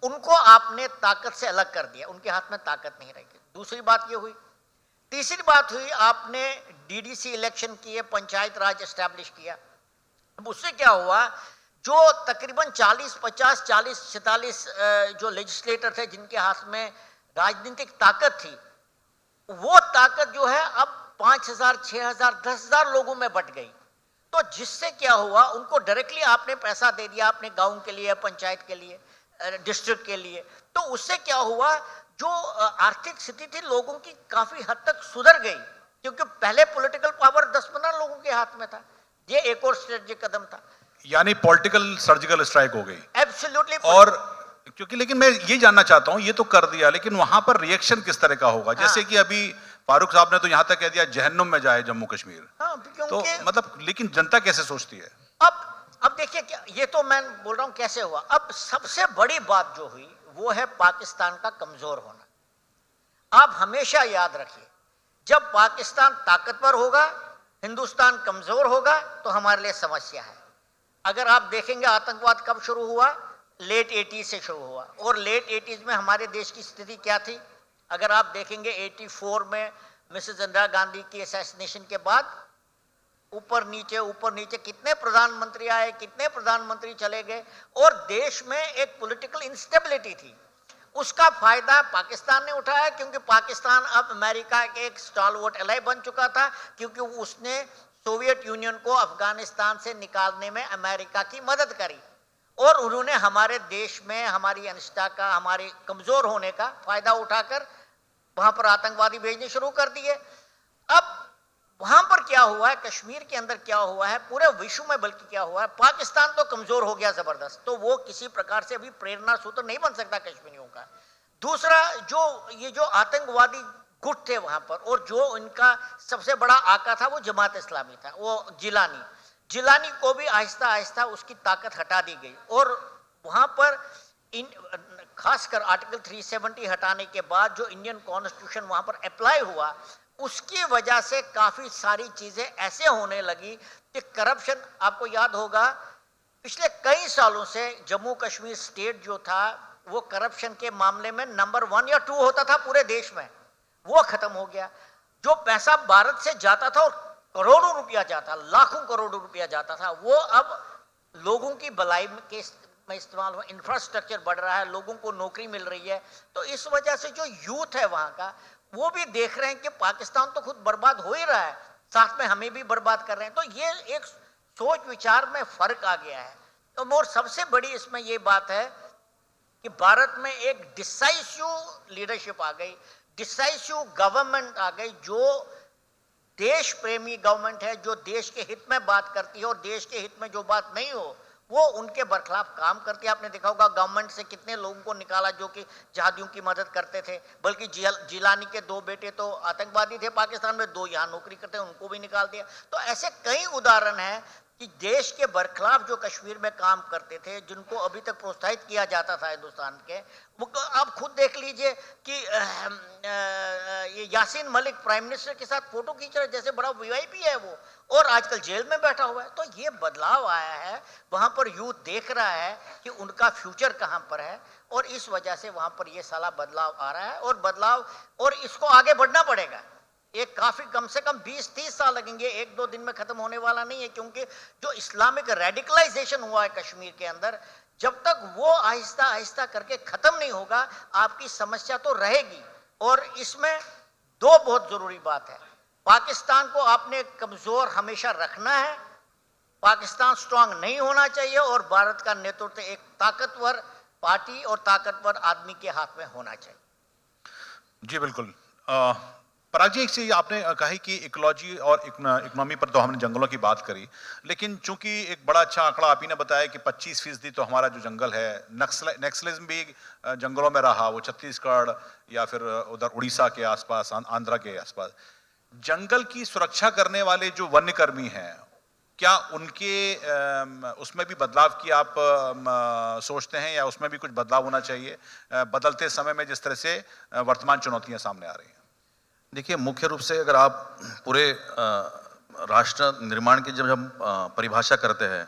S1: उनको आपने ताकत से अलग कर दिया, उनके हाथ में ताकत नहीं रही। दूसरी बात ये हुई। तीसरी बात हुई, आपने DDC इलेक्शन किए, पंचायत राज एस्टैब्लिश किया। अब उससे क्या हुआ, जो तकरीबन 40-50-40-46 जो लेजिस्लेटर थे जिनके हाथ में राजनीतिक ताकत थी, वो ताकत जो है अब 5,000, 6,000, 10,000 लोगों में बट गई। तो जिससे क्या हुआ, उनको डायरेक्टली आपने पैसा दे दिया, अपने गांव के लिए, पंचायत के लिए, डिस्ट्रिक्ट के लिए। तो उससे क्या हुआ, जो आर्थिक स्थिति थी लोगों की काफी हद तक सुधर गई, क्योंकि पहले पॉलिटिकल पावर 10-15 लोगों के हाथ में था। ये एक और स्ट्रेटेजिक कदम था,
S3: यानी पॉलिटिकल सर्जिकल स्ट्राइक हो गई।
S1: एब्सोल्युटली।
S3: और क्योंकि, लेकिन मैं ये जानना चाहता हूं, ये तो कर दिया, लेकिन वहां पर रिएक्शन किस तरह का होगा? जैसे कि अभी फारूक साहब ने तो यहां तक कह दिया जहन्नुम में जाए जम्मू कश्मीर। तो मतलब, लेकिन जनता कैसे सोचती है?
S1: अब देखिए, क्या ये तो मैं बोल रहा हूं कैसे हुआ। अब सबसे बड़ी बात जो हुई वो है पाकिस्तान का कमजोर होना। आप हमेशा याद रखिए, जब पाकिस्तान ताकतवर होगा, हिंदुस्तान कमजोर होगा, तो हमारे लिए समस्या है। अगर आप देखेंगे आतंकवाद कब शुरू हुआ, लेट 80s से शुरू हुआ, और लेट 80s में हमारे देश की स्थिति क्या थी? अगर आप देखेंगे 84 में मिसेस इंदिरा गांधी की असैसिनेशन के बाद ऊपर नीचे कितने प्रधानमंत्री आए, कितने प्रधानमंत्री चले गए, और देश में एक पॉलिटिकल इंस्टेबिलिटी थी। उसका फायदा पाकिस्तान ने उठाया, क्योंकि पाकिस्तान अब अमेरिका के एक स्टॉलवर्ट एलाई बन चुका था, क्योंकि उसने सोवियत यूनियन को अफगानिस्तान से निकालने में अमेरिका की मदद करी, और उन्होंने हमारे देश में हमारी अनिश्चितता का, हमारे कमजोर होने का फायदा उठाकर वहां पर आतंकवादी भेजने शुरू कर दिए। अब वहां पर क्या हुआ है, कश्मीर के अंदर क्या हुआ है, पूरे विश्व में बल्कि क्या हुआ है, पाकिस्तान तो कमजोर हो गया जबरदस्त, तो वो किसी प्रकार से अभी प्रेरणा सूत्र नहीं बन सकता कश्मीरियों का। दूसरा, जो आतंकवादी गुट थे वहां पर, और जो इनका सबसे बड़ा आका था वो जमात इस्लामी था, वो जिलानी को भी आहिस्ता आहिस्ता उसकी ताकत हटा दी गई, और वहां पर खासकर आर्टिकल 370 हटाने के बाद जो इंडियन कॉन्स्टिट्यूशन वहां पर अप्लाई हुआ, उसकी वजह से काफी सारी चीजें ऐसे होने लगी कि करप्शन, आपको याद होगा पिछले कई सालों से जम्मू कश्मीर स्टेट जो था वो करप्शन के मामले में नंबर 1 या 2 होता था पूरे देश में, वो खत्म हो गया। जो पैसा भारत से जाता था और करोड़ों रुपया जाता, लाखों करोड़ों रुपया जाता था, वो अब लोगों की भलाई में इस्तेमाल हुआ, इंफ्रास्ट्रक्चर बढ़ रहा है, लोगों को नौकरी मिल रही है। तो इस वजह से जो यूथ है वहां का, वो भी देख रहे हैं कि पाकिस्तान तो खुद बर्बाद हो ही रहा है, साथ में हमें भी बर्बाद कर रहे हैं। तो ये एक सोच विचार में फर्क आ गया है। तो और सबसे बड़ी इसमें ये बात है कि भारत में एक डिसाइसिव लीडरशिप आ गई, डिसाइसिव गवर्नमेंट आ गई, जो देश प्रेमी गवर्नमेंट है, जो देश के हित में बात करती है, और देश के हित में जो बात नहीं हो वो उनके बरखिलाफ काम करती है। आपने देखा होगा गवर्नमेंट से कितने लोगों को निकाला जो कि जहादियों की मदद करते थे, बल्कि जिलानी के 2 बेटे तो आतंकवादी थे पाकिस्तान में, 2 यहाँ नौकरी करते हैं, उनको भी निकाल दिया। तो ऐसे कई उदाहरण हैं कि देश के बरखिलाफ जो कश्मीर में काम करते थे, जिनको अभी तक प्रोत्साहित किया जाता था हिंदुस्तान के, वो आप खुद देख लीजिए कि ये यासीन मलिक प्राइम मिनिस्टर के साथ फोटो खींच रहे, जैसे बड़ा वीआईपी है वो, और आजकल जेल में बैठा हुआ है। तो ये बदलाव आया है, वहां पर यूथ देख रहा है कि उनका फ्यूचर कहां पर है, और इस वजह से वहां पर ये साला बदलाव आ रहा है, और इसको आगे बढ़ना पड़ेगा। एक काफी कम से कम 20-30 साल लगेंगे, 1-2 दिन में खत्म होने वाला नहीं है, क्योंकि जो इस्लामिक रेडिकलाइजेशन हुआ है कश्मीर के अंदर, जब तक वो आहिस्ता आहिस्ता करके खत्म नहीं होगा, आपकी समस्या तो रहेगी। और इसमें 2 बहुत जरूरी बात है, पाकिस्तान को आपने कमजोर हमेशा रखना है, पाकिस्तान स्ट्रांग नहीं होना चाहिए, और भारत का नेतृत्व एक ताकतवर पार्टी और ताकतवर आदमी के हाथ में होना चाहिए।
S3: जी बिल्कुल। पराग जी, एक चीज आपने कही कि इकोलॉजी और इकोनॉमी पर तो हमने जंगलों की बात करी, लेकिन चूंकि एक बड़ा अच्छा आंकड़ा आप ही ने बताया कि 25% तो हमारा जो जंगल है, नक्सलिज्म भी जंगलों में रहा, वो छत्तीसगढ़ या फिर उधर उड़ीसा के आसपास, आंध्रा के आसपास। जंगल की सुरक्षा करने वाले जो वन्यकर्मी हैं, क्या उनके उसमें भी बदलाव की आप सोचते हैं, या उसमें भी कुछ बदलाव होना चाहिए बदलते समय में, जिस तरह से वर्तमान चुनौतियां सामने आ रही हैं?
S2: देखिए, मुख्य रूप से अगर आप पूरे राष्ट्र निर्माण की जब हम परिभाषा करते हैं,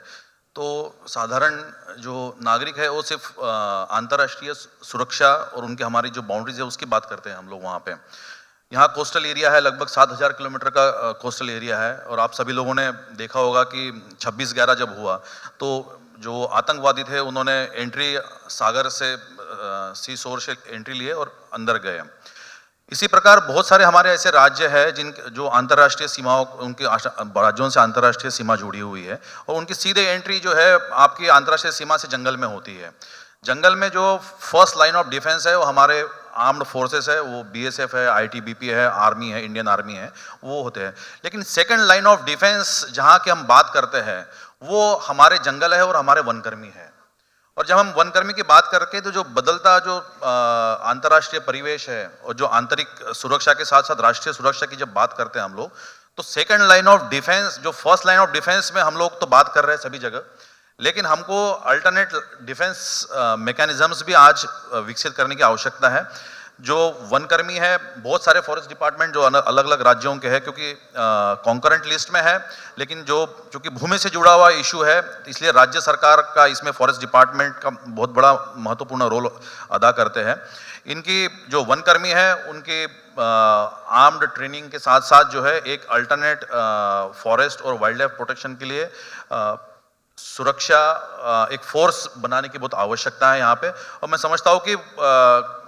S2: तो साधारण जो नागरिक है वो सिर्फ अंतर्राष्ट्रीय सुरक्षा और उनके हमारी जो बाउंड्रीज है उसकी बात करते हैं हम लोग। वहाँ पे यहाँ कोस्टल एरिया है, लगभग 7000 किलोमीटर का कोस्टल एरिया है, और आप सभी लोगों ने देखा होगा कि 26/11 जब हुआ तो जो आतंकवादी थे उन्होंने एंट्री सागर से, सी शोर से एंट्री लिए और अंदर गए। इसी प्रकार बहुत सारे हमारे ऐसे राज्य हैं जो अंतर्राष्ट्रीय सीमाओं, उनके राज्यों से अंतर्राष्ट्रीय सीमा जुड़ी हुई है, और उनकी सीधे एंट्री जो है आपकी अंतर्राष्ट्रीय सीमा से जंगल में होती है। जंगल में जो फर्स्ट लाइन ऑफ डिफेंस है वो हमारे आर्म्ड फोर्सेस है, वो बीएसएफ है, आईटीबीपी है, आर्मी है, इंडियन आर्मी है, वो होते हैं। लेकिन सेकेंड लाइन ऑफ डिफेंस जहाँ की हम बात करते हैं वो हमारे जंगल है और हमारे वनकर्मी है। और जब हम वनकर्मी की बात करके तो जो बदलता जो अंतर्राष्ट्रीय परिवेश है और जो आंतरिक सुरक्षा के साथ साथ राष्ट्रीय सुरक्षा की जब बात करते हैं हम लोग, तो सेकंड लाइन ऑफ डिफेंस, जो फर्स्ट लाइन ऑफ डिफेंस में हम लोग तो बात कर रहे हैं सभी जगह, लेकिन हमको अल्टरनेट डिफेंस मैकेनिज्म्स भी आज विकसित करने की आवश्यकता है। जो वन कर्मी है, बहुत सारे फॉरेस्ट डिपार्टमेंट जो अलग अलग राज्यों के हैं, क्योंकि कॉन्करेंट लिस्ट में है, लेकिन जो चूंकि भूमि से जुड़ा हुआ इशू है, इसलिए राज्य सरकार का इसमें फॉरेस्ट डिपार्टमेंट का बहुत बड़ा महत्वपूर्ण रोल अदा करते हैं। इनकी जो वन कर्मी है, उनकी आर्म्ड ट्रेनिंग के साथ साथ जो है एक अल्टरनेट फॉरेस्ट और वाइल्ड लाइफ प्रोटेक्शन के लिए सुरक्षा एक फोर्स बनाने की बहुत आवश्यकता है यहाँ पे। और मैं समझता हूँ कि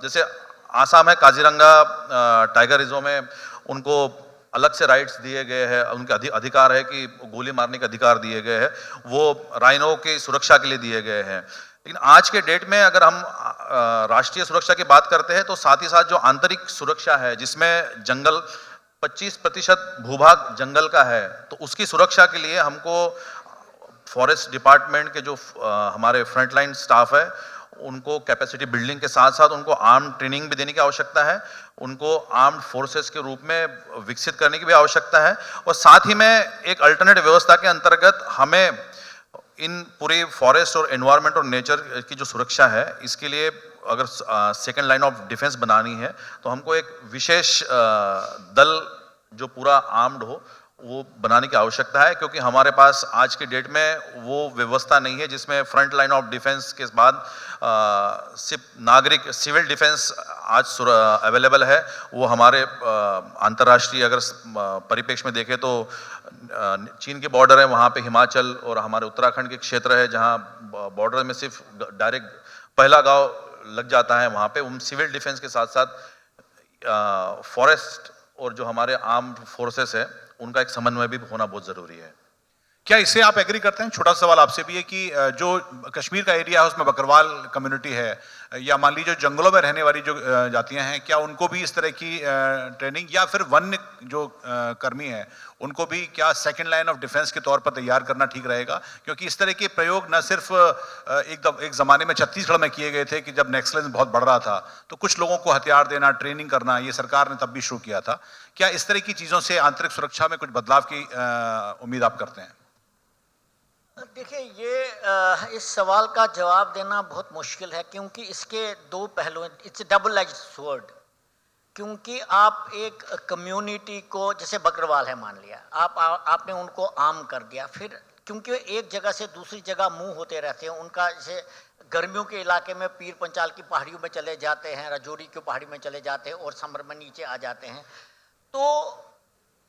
S2: जैसे आसाम है, काजीरंगा टाइगर रिजर्व में उनको अलग से राइट्स दिए गए हैं, उनके अधिकार है कि गोली मारने के अधिकार दिए गए हैं, वो राइनो की सुरक्षा के लिए दिए गए हैं। लेकिन आज के डेट में अगर हम राष्ट्रीय सुरक्षा की बात करते हैं, तो साथ ही साथ जो आंतरिक सुरक्षा है, जिसमें जंगल 25% भूभाग जंगल का है, तो उसकी सुरक्षा के लिए हमको फॉरेस्ट डिपार्टमेंट के जो हमारे फ्रंटलाइन स्टाफ है, उनको कैपेसिटी बिल्डिंग के साथ साथ उनको आर्म ट्रेनिंग भी देने की आवश्यकता है, उनको आर्म्ड फोर्सेस के रूप में विकसित करने की भी आवश्यकता है। और साथ ही में एक अल्टरनेट व्यवस्था के अंतर्गत हमें इन पूरी फॉरेस्ट और एनवायरनमेंट और नेचर की जो सुरक्षा है, इसके लिए अगर सेकेंड लाइन ऑफ डिफेंस बनानी है, तो हमको एक विशेष दल जो पूरा आर्म्ड हो वो बनाने की आवश्यकता है, क्योंकि हमारे पास आज की डेट में वो व्यवस्था नहीं है जिसमें फ्रंट लाइन ऑफ डिफेंस के बाद सिर्फ नागरिक सिविल डिफेंस आज अवेलेबल है। वो हमारे अंतर्राष्ट्रीय अगर परिप्रेक्ष्य में देखें तो चीन के बॉर्डर है, वहाँ पे हिमाचल और हमारे उत्तराखंड के क्षेत्र है, जहाँ बॉर्डर में सिर्फ डायरेक्ट पहला गांव लग जाता है। वहाँ पे हम सिविल डिफेंस के साथ साथ फॉरेस्ट और जो हमारे आर्म्ड फोर्सेस है, उनका एक समन्वय भी होना बहुत जरूरी है।
S3: क्या इससे आप एग्री करते हैं? छोटा सवाल आपसे भी है कि जो कश्मीर का एरिया है उसमें बकरवाल कम्युनिटी है, या मान लीजिए जंगलों में रहने वाली जो जातियां हैं, क्या उनको भी इस तरह की ट्रेनिंग, या फिर वन्य जो कर्मी हैं उनको भी क्या सेकंड लाइन ऑफ डिफेंस के तौर पर तैयार करना ठीक रहेगा? क्योंकि इस तरह के प्रयोग न सिर्फ एक ज़माने में छत्तीसगढ़ में किए गए थे कि जब नक्सलिज्म बहुत बढ़ रहा था, तो कुछ लोगों को हथियार देना, ट्रेनिंग करना, ये सरकार ने तब भी शुरू किया था। क्या इस तरह की चीज़ों से आंतरिक सुरक्षा में कुछ बदलाव की उम्मीद आप करते हैं?
S1: देखिए, ये इस सवाल का जवाब देना बहुत मुश्किल है, क्योंकि इसके दो पहलू हैं। It's double edged sword. क्योंकि आप एक कम्युनिटी को, जैसे बकरवाल है मान लिया, आपने उनको आम कर दिया, फिर क्योंकि एक जगह से दूसरी जगह मूव होते रहते हैं, उनका जैसे गर्मियों के इलाके में पीर पंचाल की पहाड़ियों में चले जाते हैं, राजौरी की पहाड़ी में चले जाते हैं और समर में नीचे आ जाते हैं, तो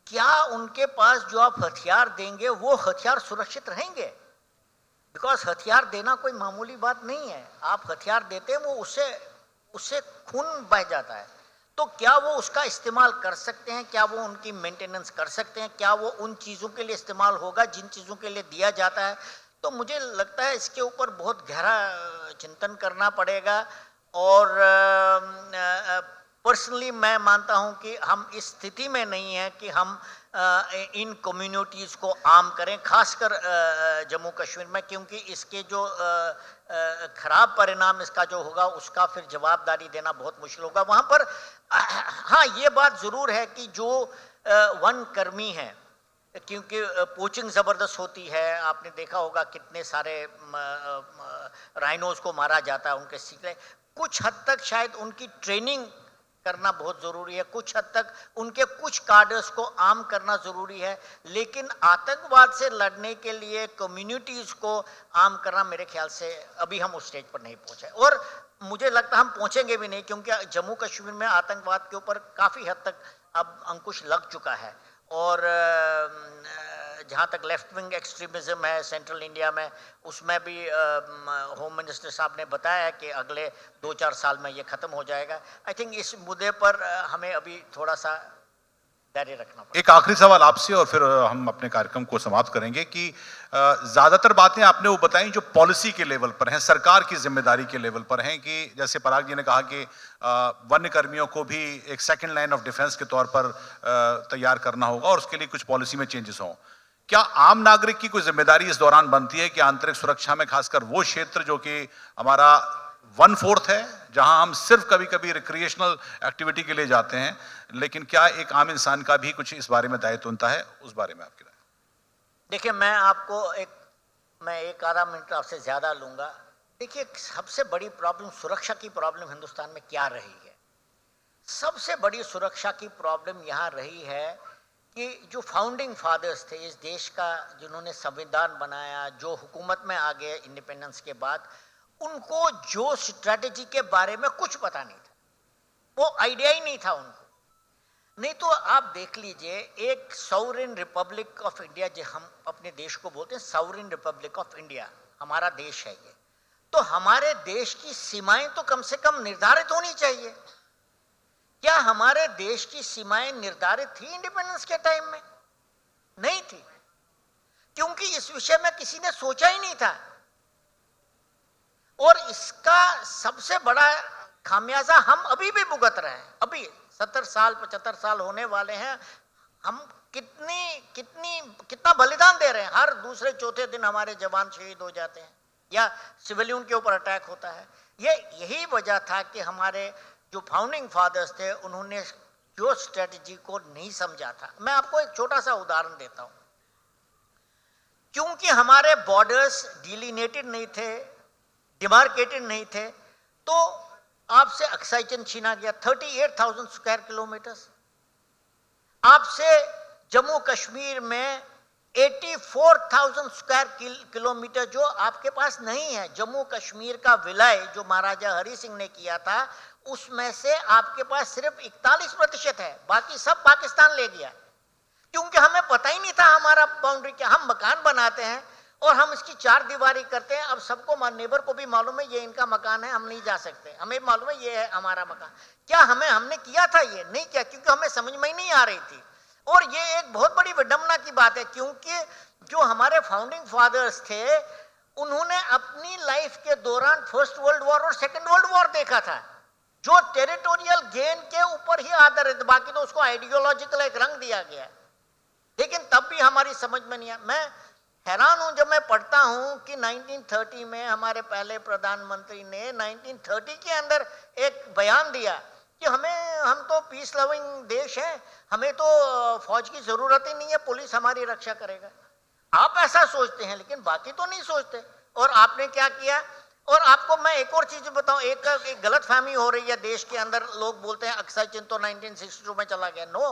S1: क्या उनके पास जो आप हथियार देंगे वो हथियार सुरक्षित रहेंगे? बिकॉज हथियार देना कोई मामूली बात नहीं है। आप हथियार देते हैं, वो उससे खून बह जाता है, तो क्या वो उसका इस्तेमाल कर सकते हैं? क्या वो उनकी मेंटेनेंस कर सकते हैं? क्या वो उन चीज़ों के लिए इस्तेमाल होगा जिन चीज़ों के लिए दिया जाता है? तो मुझे लगता है इसके ऊपर बहुत गहरा चिंतन करना पड़ेगा। और पर्सनली मैं मानता हूं कि हम इस स्थिति में नहीं हैं कि हम इन कम्युनिटीज़ को आम करें, खासकर जम्मू कश्मीर में, क्योंकि इसके जो खराब परिणाम इसका जो होगा उसका फिर जवाबदारी देना बहुत मुश्किल होगा वहाँ पर। हाँ, ये बात ज़रूर है कि जो वन कर्मी हैं, क्योंकि पोचिंग ज़बरदस्त होती है, आपने देखा होगा कितने सारे राइनोज़ को मारा जाता है उनके सीखने। कुछ हद तक शायद उनकी ट्रेनिंग करना बहुत ज़रूरी है, कुछ हद तक उनके कुछ कार्डर्स को आम करना ज़रूरी है, लेकिन आतंकवाद से लड़ने के लिए कम्युनिटीज़ को आम करना मेरे ख्याल से अभी हम उस स्टेज पर नहीं पहुँचे, और मुझे लगता है हम पहुँचेंगे भी नहीं, क्योंकि जम्मू कश्मीर में आतंकवाद के ऊपर काफ़ी हद तक अब अंकुश लग चुका है। और जहाँ तक लेफ्ट विंग एक्सट्रीमिज्म है सेंट्रल इंडिया में, उसमें भी होम मिनिस्टर साहब ने बताया है कि अगले 2-4 साल में ये ख़त्म हो जाएगा। आई थिंक इस मुद्दे पर हमें अभी थोड़ा सा धैर्य रखना पड़ेगा।
S3: एक आखिरी सवाल आपसे और फिर हम अपने कार्यक्रम को समाप्त करेंगे कि ज़्यादातर बातें आपने वो बताई जो पॉलिसी के लेवल पर हैं, सरकार की जिम्मेदारी के लेवल पर हैं, कि जैसे पराग जी ने कहा कि वन्य कर्मियों को भी एक सेकंड लाइन ऑफ डिफेंस के तौर पर तैयार करना होगा और उसके लिए कुछ पॉलिसी में चेंजेस हों। क्या आम नागरिक की कोई जिम्मेदारी इस दौरान बनती है कि आंतरिक सुरक्षा में खासकर वो क्षेत्र जो कि हमारा 1/4 है, जहां हम सिर्फ कभी कभी रिक्रिएशनल एक्टिविटी के लिए जाते हैं, लेकिन क्या एक आम इंसान का भी कुछ इस बारे में दायित्व बनता है? उस बारे में आपकी राय?
S1: देखिए, मैं एक आधा मिनट आपसे ज़्यादा लूँगा। देखिए, सबसे बड़ी प्रॉब्लम, सुरक्षा की प्रॉब्लम हिंदुस्तान में क्या रही है? सबसे बड़ी सुरक्षा की प्रॉब्लम यहाँ रही है कि जो फाउंडिंग फादर्स थे इस देश का, जिन्होंने संविधान बनाया, जो हुकूमत में आ गए इंडिपेंडेंस के बाद, उनको जो स्ट्रेटेजी के बारे में कुछ पता नहीं था, वो आइडिया ही नहीं था उनको। नहीं तो आप देख लीजिए, एक सॉवरेन रिपब्लिक ऑफ इंडिया, जो हम अपने देश को बोलते हैं सॉवरेन रिपब्लिक ऑफ इंडिया, हमारा देश है ये, तो हमारे देश की सीमाएं तो कम से कम निर्धारित होनी चाहिए। क्या हमारे देश की सीमाएं निर्धारित थी इंडिपेंडेंस के टाइम में? नहीं थी, क्योंकि इस विषय में किसी ने सोचा ही नहीं था। और इसका सबसे बड़ा खामियाजा हम अभी भी भुगत रहे हैं। अभी 70 साल 75 साल होने वाले हैं, हम कितना बलिदान दे रहे हैं। हर दूसरे चौथे दिन हमारे जवान शहीद हो जाते हैं या सिविलियन के ऊपर अटैक होता है। यही वजह था कि हमारे जो फाउंडिंग फादर्स थे, उन्होंने जो स्ट्रेटजी को नहीं समझा था। मैं आपको एक छोटा सा उदाहरण देता हूं। क्योंकि हमारे बॉर्डर्स डिलिनेटेड नहीं थे, डिमार्केटेड नहीं थे, तो आपसे अक्साई चिन छीना गया 38,000 स्क्वायर किलोमीटर्स। आपसे जम्मू कश्मीर में 84,000 स्क्वायर किलोमीटर जो आपके पास नहीं है। जम्मू कश्मीर का विलय जो महाराजा हरि सिंह ने किया था, उसमें से आपके पास सिर्फ 41% है, बाकी सब पाकिस्तान ले गया। क्योंकि हमें पता ही नहीं था हमारा बाउंड्री क्या। हम मकान बनाते हैं और हम इसकी 4 दीवारी करते हैं। अब सबको, नेबर को भी मालूम है ये इनका मकान है, हम नहीं जा सकते, हमें मालूम है ये है हमारा मकान। क्या हमने किया था? ये नहीं किया, क्योंकि हमें समझ में ही नहीं आ रही थी। और ये एक बहुत बड़ी विडंबना की बात है, क्योंकि जो हमारे फाउंडिंग फादर्स थे, उन्होंने अपनी लाइफ के दौरान फर्स्ट वर्ल्ड वॉर और सेकेंड वर्ल्ड वॉर देखा था, जो टेरिटोरियल गेन के ऊपर ही आधारित, बाकी तो उसको आइडियोलॉजिकल एक रंग दिया गया है। लेकिन तब भी हमारी समझ में नहीं आया। मैं हैरान हूं जब मैं पढ़ता हूं कि 1930 में हमारे पहले प्रधानमंत्री ने 1930 के अंदर एक बयान दिया कि हम तो पीस लविंग देश है, हमें तो फौज की जरूरत ही नहीं है, पुलिस हमारी रक्षा करेगा। आप ऐसा सोचते हैं, लेकिन बाकी तो नहीं सोचते। और आपने क्या किया? और आपको मैं एक और चीज बताऊं, एक गलत फहमी हो रही है देश के अंदर। लोग बोलते हैं अक्साई चिन तो 1962 में चला गया। नो,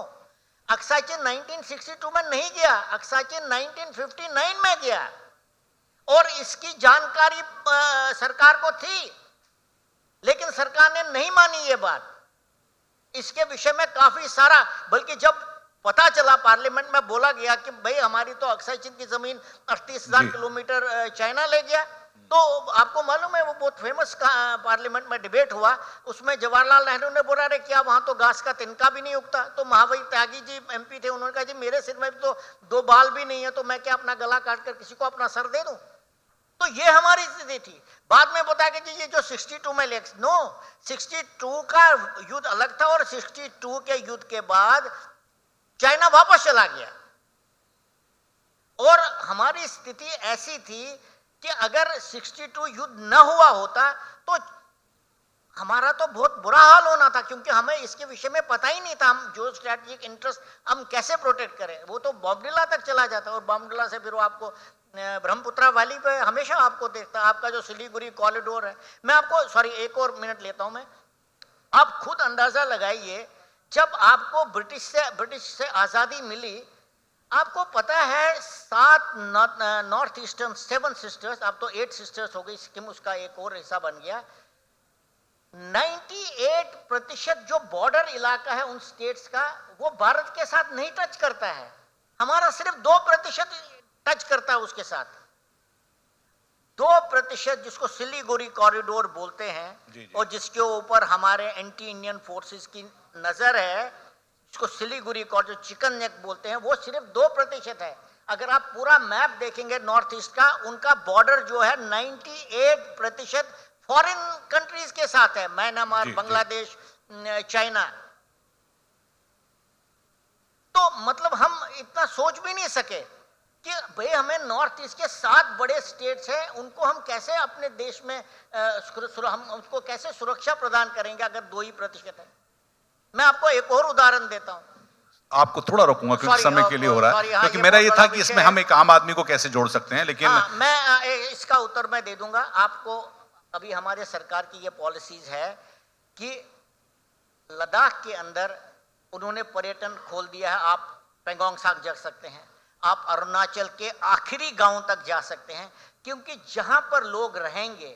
S1: अक्साई चिन 1962 में नहीं गया, अक्साई चिन 1959 में गया। और इसकी जानकारी सरकार को थी, लेकिन सरकार ने नहीं मानी ये बात। इसके विषय में काफी सारा, बल्कि जब पता चला पार्लियामेंट में बोला गया कि भाई हमारी तो अक्साई चिन की जमीन 38,000 किलोमीटर चाइना ले गया, तो आपको मालूम है वो बहुत फेमस पार्लियामेंट में डिबेट हुआ। उसमें जवाहरलाल नेहरू ने बोला, अरे क्या वहां तो घास का तिनका भी नहीं उगता? तो महावीर त्यागी जी MP थे, उन्होंने कहा जी मेरे सिर में तो 2 बाल भी नहीं है, तो मैं क्या अपना गला काट कर किसी को अपना सर दे दूं? तो ये हमारी स्थिति थी। बाद में बताया कि जी ये जो 62 में नो, 62 का युद्ध अलग था, और 62 के युद्ध के बाद चाइना वापस चला गया। और हमारी स्थिति ऐसी थी कि अगर 62 युद्ध न हुआ होता तो हमारा तो बहुत बुरा हाल होना था, क्योंकि हमें इसके विषय में पता ही नहीं था। हम जो स्ट्रेटेजिक इंटरेस्ट हम कैसे प्रोटेक्ट करें, वो तो बॉम्बडिला तक चला जाता, और बॉम्बडिला से फिर वो आपको ब्रह्मपुत्रा वैली पे हमेशा आपको देखता। आपका जो सिलीगुड़ी कॉरिडोर है, मैं आपको एक और मिनट लेता हूं मैं। आप खुद अंदाजा लगाइए, जब आपको ब्रिटिश से आजादी मिली, आपको पता है 7 नॉर्थ ईस्टर्न 7 सिस्टर्स, अब तो 8 सिस्टर्स हो गई, सिक्किम उसका एक और हिस्सा बन गया। 98% जो बॉर्डर इलाका है उन स्टेट्स का, वो भारत के साथ नहीं टच करता है। हमारा सिर्फ 2% टच करता है उसके साथ। 2% जिसको सिलीगुड़ी कॉरिडोर बोलते हैं, और जिसके ऊपर हमारे एंटी इंडियन फोर्सेस की नजर है, जिसको सिलीगुड़ी कॉरिडोर, चिकन नेक बोलते हैं, वो सिर्फ 2% है। अगर आप पूरा मैप देखेंगे नॉर्थ ईस्ट का, उनका बॉर्डर जो है 98% फॉरेन कंट्रीज के साथ है, म्यांमार, बांग्लादेश, चाइना। तो मतलब हम इतना सोच भी नहीं सके कि भाई हमें नॉर्थ ईस्ट के 7 बड़े स्टेट्स हैं, उनको हम कैसे अपने देश में हम उसको कैसे सुरक्षा प्रदान करेंगे अगर 2% है। मैं आपको एक और उदाहरण देता हूं।
S3: आपको थोड़ा रोकूंगा क्योंकि समय के लिए हो रहा है, क्योंकि मेरा ये था कि इसमें हम एक आम आदमी को कैसे जोड़ सकते हैं, लेकिन
S1: मैं इसका उत्तर मैं दे दूंगा आपको। अभी हमारे सरकार की ये पॉलिसीज है कि लद्दाख के अंदर उन्होंने पर्यटन खोल दिया है। आप पेंगोंग साक जा सकते हैं, आप अरुणाचल के आखिरी गांव तक जा सकते हैं, क्योंकि जहां पर लोग रहेंगे,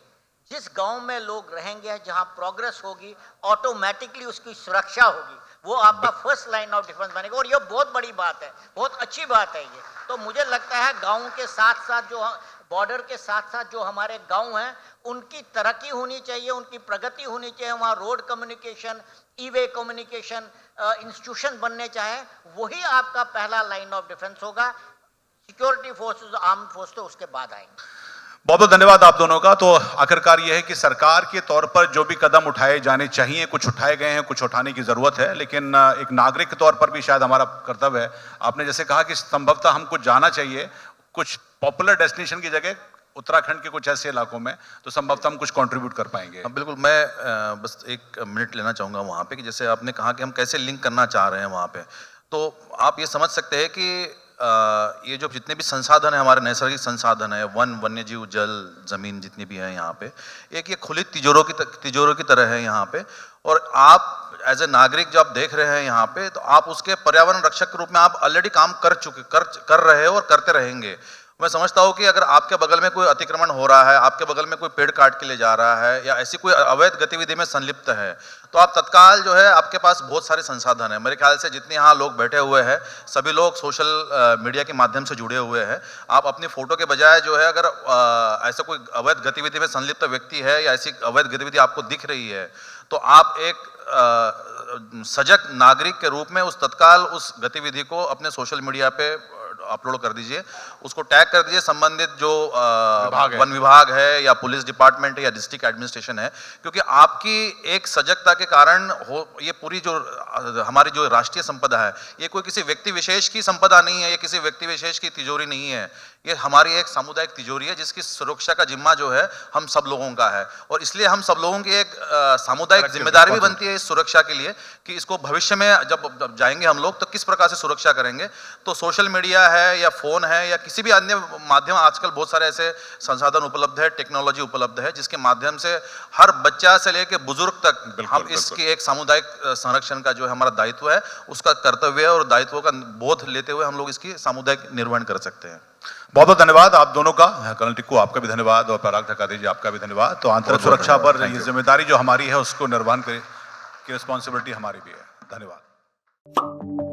S1: जिस गांव में लोग रहेंगे, जहां प्रोग्रेस होगी, ऑटोमेटिकली उसकी सुरक्षा होगी, वो आपका फर्स्ट लाइन ऑफ डिफेंस बनेगा। और ये बहुत बड़ी बात है, बहुत अच्छी बात है ये। तो मुझे लगता है गांव के साथ साथ जो बॉर्डर के साथ साथ जो हमारे गांव हैं, उनकी तरक्की होनी चाहिए, उनकी प्रगति होनी चाहिए। वहाँ road communication, e-way communication institution बनने चाहे, वही आपका पहला लाइन ऑफ डिफेंस होगा। सिक्योरिटी फोर्सेस, आर्म फोर्स तो उसके बाद आएंगे।
S3: बहुत बहुत धन्यवाद आप दोनों का। तो आखिरकार यह है कि सरकार के तौर पर जो भी कदम उठाए जाने चाहिए, कुछ उठाए गए हैं, कुछ उठाने की जरूरत है, लेकिन एक नागरिक के तौर पर भी शायद हमारा कर्तव्य है। आपने जैसे कहा कि संभवतः हमको जाना चाहिए कुछ पॉपुलर डेस्टिनेशन की जगह, उत्तराखंड के कुछ ऐसे इलाकों में, तो संभवतः हम कुछ कंट्रीब्यूट कर पाएंगे।
S2: बिल्कुल। मैं बस एक मिनट लेना चाहूँगा वहाँ पे कि जैसे आपने कहा कि हम कैसे लिंक करना चाह रहे हैं वहाँ पे, तो आप ये समझ सकते हैं कि ये जो जितने भी संसाधन है, हमारे नैसर्गिक संसाधन है, वन, वन्यजीव, जल, जमीन, जितनी भी है यहाँ पे, एक ये खुली तिजोरों की तरह है यहाँ पे। और आप एज ए नागरिक जो आप देख रहे हैं यहाँ पे, तो आप उसके पर्यावरण रक्षक के रूप में आप ऑलरेडी काम कर रहे हैं और करते रहेंगे। मैं समझता हूँ कि अगर आपके बगल में कोई अतिक्रमण हो रहा है, आपके बगल में कोई पेड़ काट के ले जा रहा है, या ऐसी कोई अवैध गतिविधि में संलिप्त है, तो आप तत्काल जो है, आपके पास बहुत सारे संसाधन है। मेरे ख्याल से जितने यहाँ लोग बैठे हुए हैं, सभी लोग सोशल मीडिया के माध्यम से जुड़े हुए हैं। आप अपनी फोटो के बजाय जो है, अगर ऐसा कोई अवैध गतिविधि में संलिप्त व्यक्ति है या ऐसी अवैध गतिविधि आपको दिख रही है, तो आप एक सजग नागरिक के रूप में उस तत्काल उस गतिविधि को अपने सोशल मीडिया पे अपलोड कर दीजिए, उसको टैग कर दीजिए संबंधित जो वन विभाग है या पुलिस डिपार्टमेंट है या डिस्ट्रिक्ट एडमिनिस्ट्रेशन है, क्योंकि आपकी एक सजगता के कारण हो ये पूरी जो हमारी जो राष्ट्रीय संपदा है, ये कोई किसी व्यक्ति विशेष की संपदा नहीं है, ये किसी व्यक्ति विशेष की तिजोरी नहीं है, ये हमारी एक सामुदायिक तिजोरी है, जिसकी सुरक्षा का जिम्मा जो है हम सब लोगों का है। और इसलिए हम सब लोगों की एक सामुदायिक जिम्मेदारी भी बनती है इस सुरक्षा के लिए, कि इसको भविष्य में जब जाएंगे हम लोग, तो किस प्रकार से सुरक्षा करेंगे। तो सोशल मीडिया है या फोन है या किसी भी अन्य माध्यम, आजकल बहुत सारे ऐसे संसाधन उपलब्ध है, टेक्नोलॉजी उपलब्ध है, जिसके माध्यम से हर बच्चा से लेकर बुजुर्ग तक हम इसकी एक सामुदायिक संरक्षण का जो है हमारा दायित्व है, उसका कर्तव्य और दायित्व का बोध लेते हुए हम लोग इसकी सामुदायिक निर्वहन कर सकते हैं।
S3: बहुत बहुत धन्यवाद आप दोनों का। कर्नल टिक्कू आपका भी धन्यवाद और पराग धकादे जी आपका भी धन्यवाद। तो आंतरिक सुरक्षा पर ये जिम्मेदारी जो हमारी है, उसको निर्वहन की रिस्पॉन्सिबिलिटी हमारी भी है। धन्यवाद।